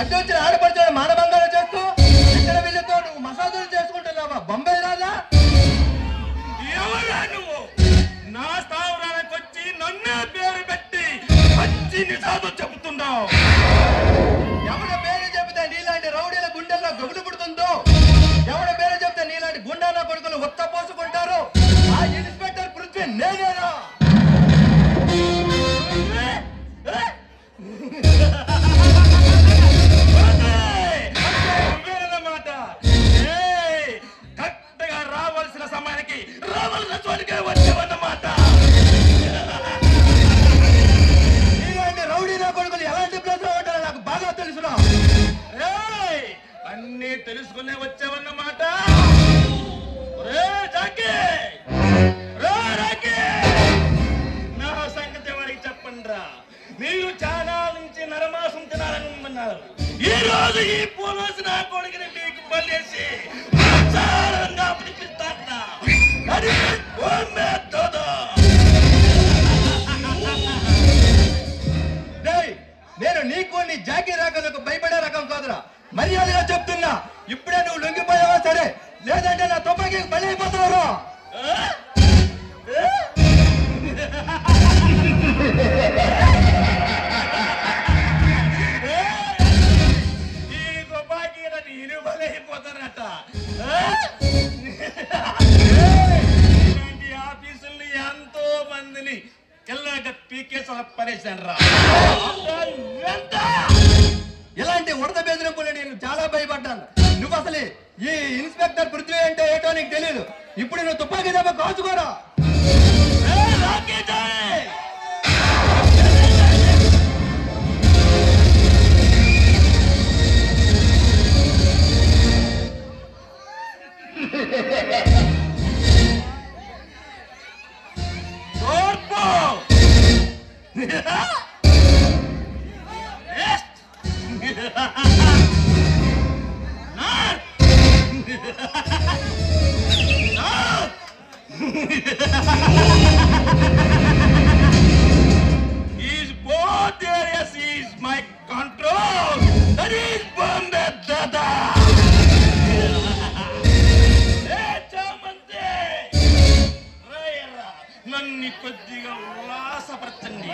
అడ్డొచ్చిన ఆడపడుతున్న మానభంగాలు చేస్తూ ఇతర వీళ్ళతో నువ్వు మసాజులు చేసుకుంటున్నావా? బొంబాయి రాదా? ఎవరా నువ్వు? నా స్థావరానికి వచ్చి నన్నే పేరు పెట్టి మంచి నిజాలు చెబుతున్నావు. ఎవడ పేరు చెబితే నీలాంటి రౌడీల గుండెల్లో గబులు పుడుతుందో, ఎవడ పేరు చెబితే నీలాంటి గుండాల కొడుకులు ఉత్త పోసుకుంటారు. ఆ ఇన్స్పెక్టర్ పృథ్వీ నేనేనా? మాట కరెక్ట్గా రావాల్సిన సమయానికి రావాల్సిన చోటుకే వచ్చావన్నమాట. నీలాంటి రౌడీల కొడుకులు ఎలాంటి ప్లేస్ లో ఉంటారో నాకు బాగా తెలుసురా. అన్నీ తెలుసుకునే వచ్చావన్నమాట. నా సంగతి వారికి చెప్పండి రా. మీరు చాలా నుంచి నరమాసం తినాలనుకున్నారు. ఈ రోజు ఈ పోలీసు నా కొడుకుని మీకు బలేసి పిలిపిస్తాను. నేను నీకు నీ జాకీ రకాలకు భయపడే రకం కాదురా. మర్యాదగా చెప్తున్నా, ఇప్పుడే నువ్వు లొంగిపోయావా సరే, లేదంటే నా తుపాకీ బలి అయిపోతావు. ఈ తుపాకీ నేను బలైపోతానట. ఇలాంటి ఆఫీసుల్ని ఎంతో మందిని ఎల్లాక పీకేసి పరేశాను రా. ఇలాంటి ఉడత బెదిరింపులు నేను చాలా భయపడ్డాను. నువ్వు అసలు ఈ ఇన్స్పెక్టర్ పృథ్వీ అంటే ఏటో నీకు తెలియదు. ఇప్పుడు నువ్వు తుపాకీ దెబ్బ కాచుకోరా. Is both areas is my control. That is Bombay Dada. నన్ను కొద్దిగా ఉల్లాసపరచండి.